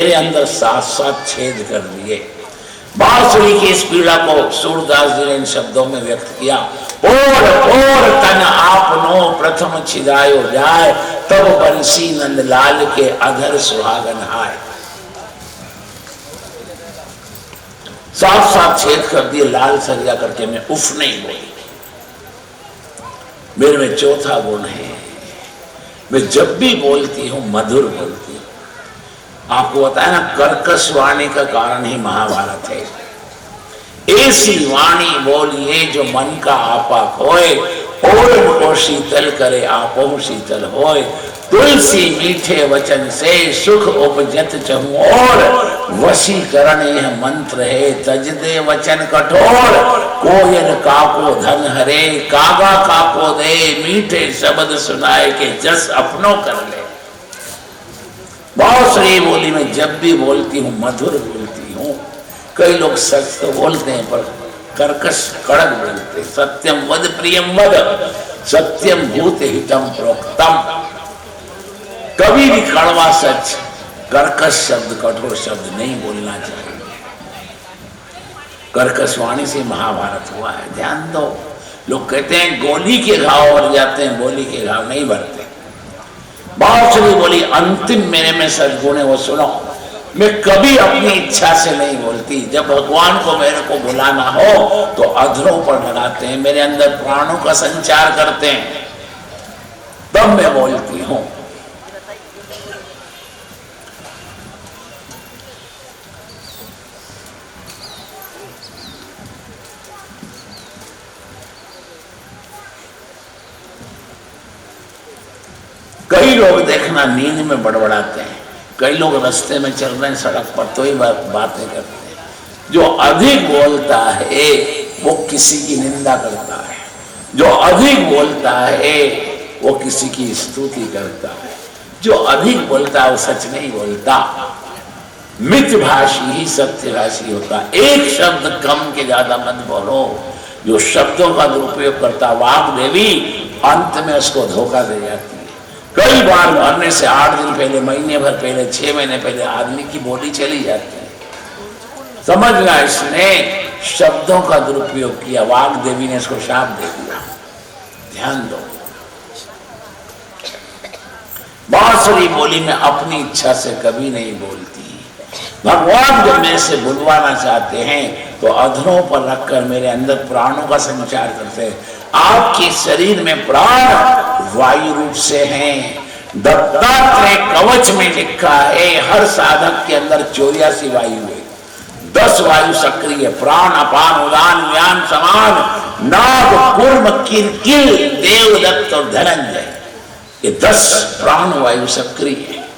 मेरे अंदर साथ साथ छेद कर दिए। बांसुरी की इस पीड़ा को सूरदास जी ने इन शब्दों में व्यक्त किया। पोर पोर तन आपनो प्रथम छिदायो जाए, तब बंसी नंद लाल के अधर सुहागन हाय। साथ साथ छेद कर दिए, लाल सरिया करके मैं उफ नहीं बोली। मेरे में चौथा गुण है, मैं जब भी बोलती हूं मधुर बोलती हूं। आपको बताया ना, कर्कश वाणी का कारण ही महाभारत है। ऐसी वाणी बोलिए जो मन का आपा खोए, ओढ़ को शीतल करे आपो शीतल होए। तुलसी मीठे वचन से सुख उपजत चहु और, वशीकरण यह मंत्र है तज दे वचन कठोर। कोयल काको धन हरे, कागा काको दे, मीठे शब्द सुनाए के जस अपनों कर ले। बहुत सही बोली में जब भी बोलती हूँ मधुर बोलती हूँ। कई लोग सच तो बोलते हैं पर कर्कश कड़क बोलते। सत्यम वद प्रियम वद, सत्यम भूत हितम प्रोक्तम। कभी भी कड़वा सच, कर्कश शब्द, कठोर शब्द नहीं बोलना चाहिए। कर्कश वाणी से महाभारत हुआ है, ध्यान दो। लोग कहते हैं गोली के घाव भर जाते हैं, गोली के घाव नहीं भरते। बांसुरी बोली अंतिम मेरे में सद्गुण है, वो सुनो। मैं कभी अपनी इच्छा से नहीं बोलती। जब भगवान को मेरे को बुलाना हो तो अधरों पर लगाते हैं, मेरे अंदर प्राणों का संचार करते हैं, तब मैं बोलती हूं। कई लोग देखना नींद में बड़बड़ाते हैं, कई लोग रास्ते में चल रहे हैं सड़क पर तो ही बातें करते हैं। जो अधिक बोलता है वो किसी की निंदा करता है, जो अधिक बोलता है वो किसी की स्तुति करता है, जो अधिक बोलता है वो सच नहीं बोलता। मितभाषी ही सत्यभाषी होता। एक शब्द कम के ज्यादा मत बोलो। जो शब्दों का दुरुपयोग करता वाग देवी अंत में उसको धोखा दे जाती है। कई बार मरने से 8 दिन पहले, महीने भर पहले, 6 महीने पहले आदमी की बोली चली जाती है। समझना, इसने शब्दों का दुरुपयोग किया, वाग देवी ने इसको शाप दे दिया। ध्यान दो। बांसुरी बोली में अपनी इच्छा से कभी नहीं बोलती। भगवान जब मेरे से बुलवाना चाहते हैं तो अधरों पर रखकर मेरे अंदर प्राणों का संचार करते हैं। आपके शरीर में प्राण वायु रूप से हैं। दत्तात्रेय कवच में लिखा है हर साधक के अंदर 84 वायु है। 10 वायु सक्रिय, प्राण अपान उदान व्यान समान नाग कूर्म किरकिल देवदत्त और धनंजय, ये 10 प्राण वायु सक्रिय है।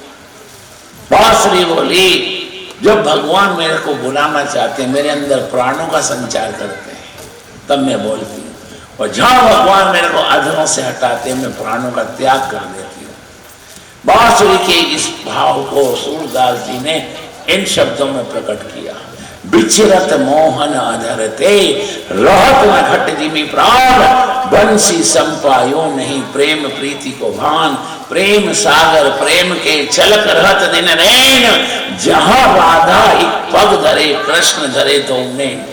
बांसुरी बोली जब भगवान मेरे को बुलाना चाहते हैं, मेरे अंदर प्राणों का संचार करते हैं, तब मैं बोलती हूँ। और जहां भगवान मेरे को अधरों से हटाते हैं, मैं प्राणों का त्याग कर देती हूँ। बांसुरी के इस भाव को सूरदास जी ने इन शब्दों में प्रकट किया। विचरत मोहन अधरते, रहत न घट जिमि प्राण, बंसी संपायो नहीं प्रेम प्रीति को भान। प्रेम सागर प्रेम के छलक रहत दिन रैन, जहां राधा एक पग धरे कृष्ण धरे तो उन्हें।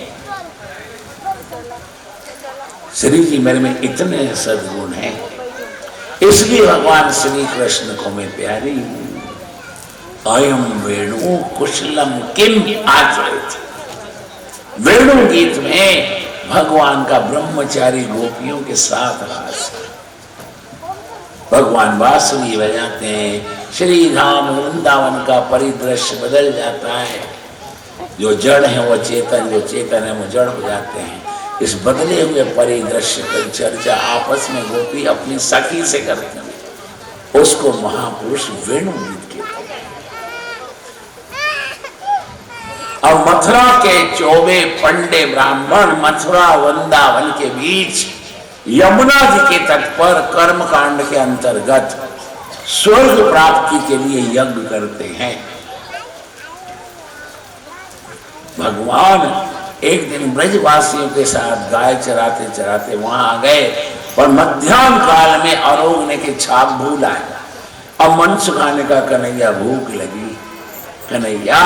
श्री जी मेरे में इतने सद्गुण हैं, इसलिए भगवान श्री कृष्ण को मैं प्यारी हूं। अयम वेणु कुशलम किम आचरित। वेणु गीत में भगवान का ब्रह्मचारी गोपियों के साथ हास। भगवान बांसुरी बजाते हैं, श्री धाम वृंदावन का परिदृश्य बदल जाता है। जो जड़ है वो चेतन, जो चेतन है वो जड़ हो जाते हैं। इस बदले हुए परिदृश्य की चर्चा आपस में गोपी अपनी सखी से करते हैं, उसको महापुरुष वेणु गीत कहते हैं। अब मथुरा के 24 पंडे ब्राह्मण मथुरा वृंदावन के बीच यमुना जी के तट पर कर्म कांड के अंतर्गत स्वर्ग प्राप्ति के लिए यज्ञ करते हैं। भगवान एक दिन ब्रजवासियों के साथ गाय चराते चराते वहां आ गए, और मध्याह्न काल में अरोगने के छाप भूल आए। अब मन सुखाने का कन्हैया भूख लगी, कन्हैया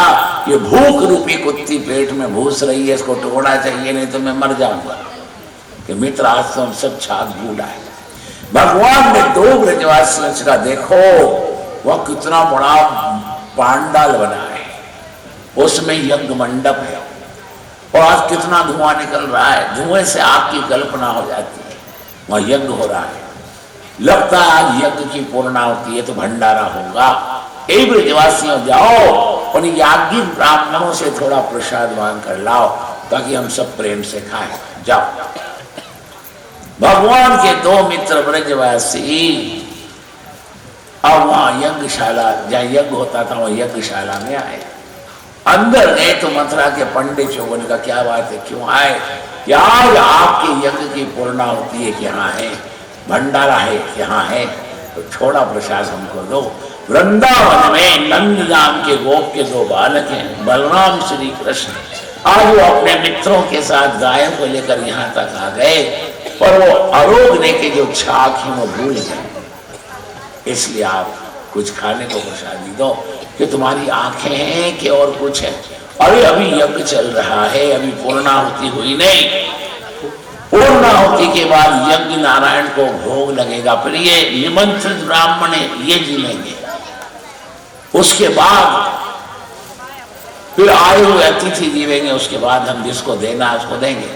ये भूख रूपी कुत्ती पेट में भूस रही है, इसको टोकना चाहिए नहीं तो मैं मर जाऊंगा। कि मित्र आज तो हम सब छाक बूढ़ा है। भगवान ने 2 ब्रजवासियों से कहा देखो वह कितना बड़ा पांडाल बना है, उसमें यज्ञ मंडप है और आज कितना धुआं निकल रहा है, धुएं से आग की कल्पना हो जाती है, वहां यज्ञ हो रहा है, लगता है आज यज्ञ की पूर्णाहुति है तो भंडारा होगा। ए ब्रजवासियों जाओ उन याज्ञिक ब्राह्मणों से थोड़ा प्रसाद मांग कर लाओ ताकि हम सब प्रेम से खाएं। जाओ। भगवान के 2 मित्र ब्रजवासी अब वहां यज्ञशाला जहां यज्ञ होता था वहां यज्ञशाला में आए। अंदर गए तो मथुरा के पंडित चौगन का क्या बात है, क्यों आए? क्या आज आपके यज्ञ की पूर्णाहुति है कि यहाँ है, भंडारा है यहाँ है, तो थोड़ा प्रसाद हमको दो। वृंदावन में नंद नाम के गोप के 2 बालक हैं, बलराम श्री कृष्ण। आज वो अपने मित्रों के साथ गायों को लेकर यहाँ तक आ गए, पर वो आरोगने के जो छाक है वो भूल गए। इसलिए आप कुछ खाने को प्रसादी दो कि तुम्हारी आंखें हैं कि और कुछ है। अरे अभी यज्ञ चल रहा है, अभी पूर्णाहुति हुई नहीं, पूर्णाहुति के बाद यज्ञ नारायण को भोग लगेगा, फिर ये निमंत्रित ब्राह्मण ये जिलेंगे, उसके बाद फिर आए हुए अतिथि जीवेंगे, उसके बाद हम जिसको देना उसको देंगे।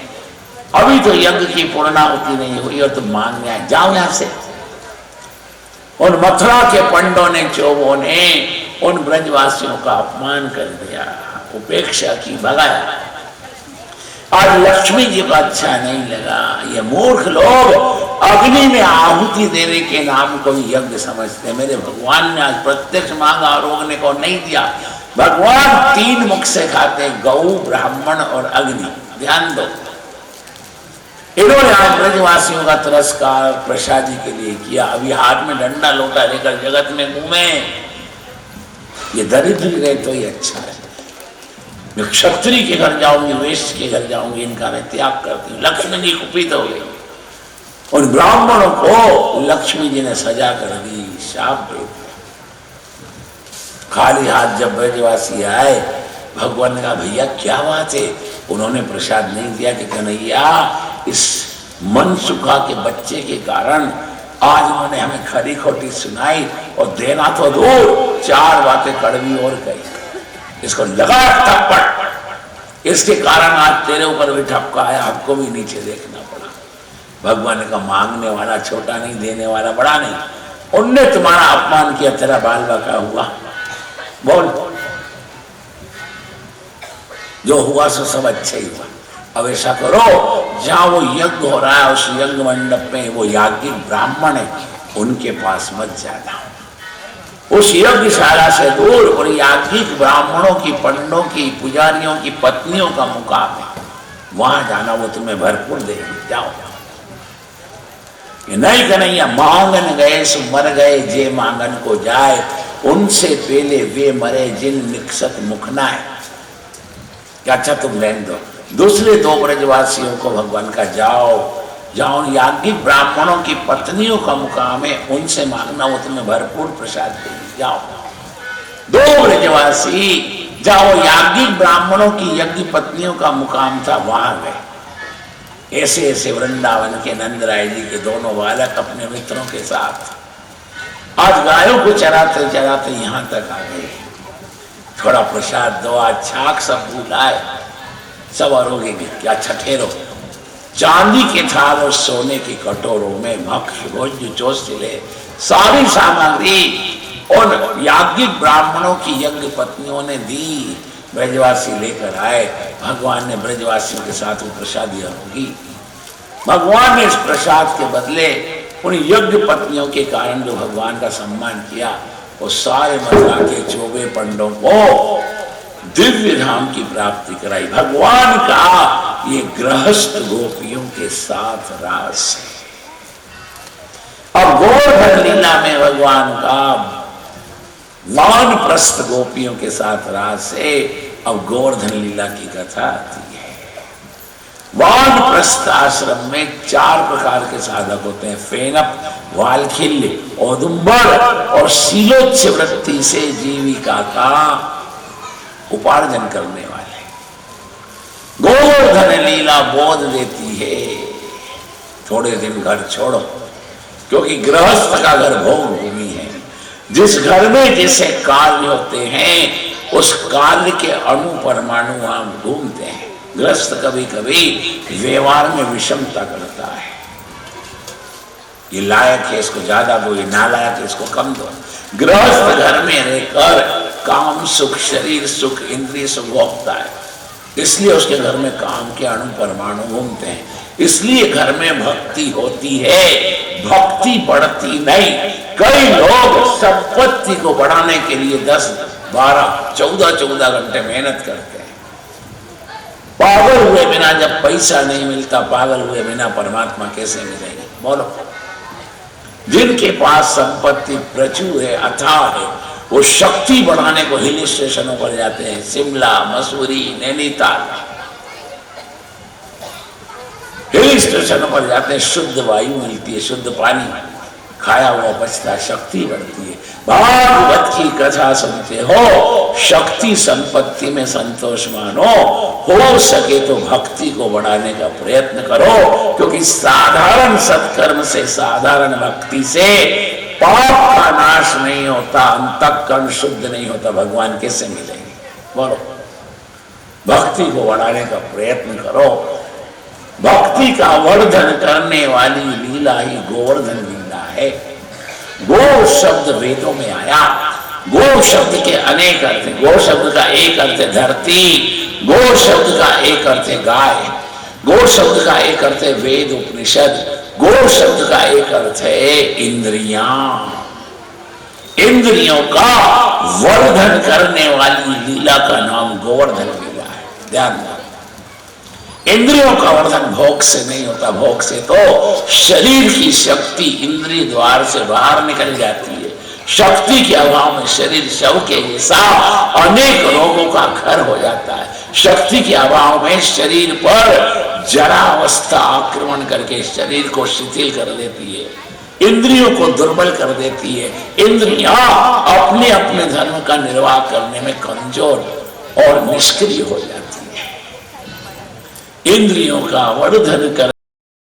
अभी तो यज्ञ की पूर्णाहुति नहीं हुई और तुम मांगने आए, जाओ यहां से। उन मथुरा के पंडों ने चोबों ने उन ब्रजवासियों का अपमान कर दिया, उपेक्षा की, भगाया। आज लक्ष्मी जी को अच्छा नहीं लगा, ये मूर्ख लोग अग्नि में आहुति देने के नाम को यज्ञ समझते। मेरे भगवान ने आज प्रत्यक्ष मांगा आरोगने को नहीं दिया। भगवान 3 मुख से खाते, गौ, ब्राह्मण और अग्नि। ध्यान दो, इन्होंने आज ब्रजवासियों का तिरस्कार प्रसादी के लिए किया। अभी हाथ में डंडा लोटा लेकर जगत में घूमे, ये दरिद्र रहे तो ही अच्छा है। मैं क्षत्रिय के घर जाऊंगी, वैश्य के घर जाऊंगी, इनका मैं त्याग करती हूँ। लक्ष्मी जी कुपित हो गई, उन ब्राह्मणों को लक्ष्मी जी ने सजा कर दी, शाप दे दिया। खाली हाथ जब ब्रजवासी आए, भगवान ने कहा भैया क्या बात है? उन्होंने प्रसाद नहीं दिया कि कन्हैया इस मनसुखा के बच्चे के कारण आज उन्होंने हमें खरी खोटी सुनाई और देना तो दूर, 4 बातें कड़वी और कही। इसको लगा थप्पड़, इसके कारण आज तेरे ऊपर भी ठपका आया, हमको भी नीचे देखना पड़ा। भगवान ने कहा मांगने वाला छोटा नहीं, देने वाला बड़ा नहीं। उनने तुम्हारा अपमान किया, तेरा बाल बाका हुआ, बोल। जो हुआ सो सब अच्छा ही हुआ। अब ऐसा करो, जहां वो यज्ञ हो रहा है उस यज्ञ मंडप में वो याज्ञिक ब्राह्मण है, उनके पास मत जाना, उस यज्ञशाला से दूर। और याज्ञिक ब्राह्मणों की, पंडों की, पुजारियों की पत्नियों का मुकाम है, वहां जाना, वो तुम्हें भरपूर देंगे, जाओ। ये नहीं कन्हैया मांगन गए सो मर गए, जे मांगन को जाए, उनसे पहले वे मरे जिन निकसत मुखना है। अच्छा तुम लेन दो। दूसरे 2 ब्रजवासियों को भगवान का जाओ, जाओ याज्ञिक ब्राह्मणों की पत्नियों का मुकाम है, उनसे मांगना, वो तुम्हें भरपूर प्रसाद देंगे, जाओ। 2 ब्रजवासी जाओ, याज्ञिक ब्राह्मणों की यज्ञ पत्नियों का मुकाम था, वहां गए। ऐसे ऐसे वृंदावन के नंदराय जी के 2 बालक अपने मित्रों के साथ आज गायों को चराते चराते यहां तक आ गए। थोड़ा प्रसाद दो, आज छाक सब भूलाए, सब आरोगेंगे। क्या ठठेरो, चांदी के थाल और सोने की कटोरों में भक्ष भोज्य चोसिले सारी सामग्री उन याज्ञिक ब्राह्मणों की यज्ञ पत्नियों ने दी। ब्रजवासी लेकर आए, भगवान ने ब्रजवासियों के साथ वो प्रसादी आरोगी। भगवान ने इस प्रसाद के बदले उन यज्ञ पत्नियों के कारण जो भगवान का सम्मान किया, वो सारे मथुरा के 24 पंडों को दिव्य धाम की प्राप्ति कराई। भगवान का ये गृहस्थ गोपियों के साथ रास है। अब गोवर्धन लीला में भगवान का वानप्रस्थ गोपियों के साथ रास है। अब गोवर्धन लीला की कथा आती है। वानप्रस्थ आश्रम में 4 प्रकार के साधक होते हैं, फेनक, वालखिल्य, औदुंबर और शीलोच्छ वृत्ति से जीविका का उपार्जन करने वाले। गोवर्धन लीला बोध देती है, थोड़े दिन घर छोड़ो, क्योंकि गृहस्थ का घर भोग भूमि है। जिस घर में जैसे कार्य होते हैं उस कार्य के अणु परमाणु हम घूमते हैं। गृहस्थ कभी कभी व्यवहार में विषमता करता है, ये लायक है इसको ज्यादा दो, ये नालायक है इसको कम दो। गृहस्थ घर में रहकर काम सुख, शरीर सुख, इंद्रिय सुख भोगता है, इसलिए उसके घर में काम के अणु परमाणु घूमते हैं। इसलिए घर में भक्ति होती है, भक्ति बढ़ती नहीं। कई लोग संपत्ति को बढ़ाने के लिए 10, 12, 14 घंटे मेहनत करते हैं। पागल हुए बिना जब पैसा नहीं मिलता, पागल हुए बिना परमात्मा कैसे मिलेंगे? बोलो। जिनके पास संपत्ति प्रचुर है, अथाह है, वो शक्ति बढ़ाने को हिल स्टेशनों पर जाते हैं, शिमला, मसूरी, नैनीताल, हिल स्टेशनों पर जाते हैं। शुद्ध वायु मिलती है, शुद्ध पानी, खाया हुआ बचता, शक्ति बढ़ती है। भागवत की कथा सुनते हो, शक्ति संपत्ति में संतोष मानो, हो सके तो भक्ति को बढ़ाने का प्रयत्न करो, क्योंकि साधारण सत्कर्म से, साधारण भक्ति से पाप का नाश नहीं होता, अंतःकरण शुद्ध नहीं होता। भगवान कैसे मिलेंगे? बोलो। भक्ति को बढ़ाने का प्रयत्न करो। भक्ति का वर्धन करने वाली लीला ही गोवर्धन लीला है। गो शब्द वेदों में आया। गो शब्द के अनेक अर्थ हैं। गो शब्द का एक अर्थ है धरती, गो शब्द का एक अर्थ है गाय, गो शब्द का एक अर्थ है वेद उपनिषद, गो शब्द का एक अर्थ है इंद्रियां। इंद्रियों का वर्धन करने वाली लीला का नाम गोवर्धन लीला है। ध्यान दो, इंद्रियों का वर्धन भोग से नहीं होता। भोग से तो शरीर की शक्ति इंद्रिय द्वार से बाहर निकल जाती है। शक्ति के अभाव में शरीर शव के जैसा अनेक रोगों का घर हो जाता है। शक्ति के अभाव में शरीर पर जरा अवस्था आक्रमण करके शरीर को शिथिल कर देती है, इंद्रियों को दुर्बल कर देती है। इंद्रियां अपने अपने धर्म का निर्वाह करने में कमजोर और निष्क्रिय हो जाती है। इंद्रियों का वर्धन कर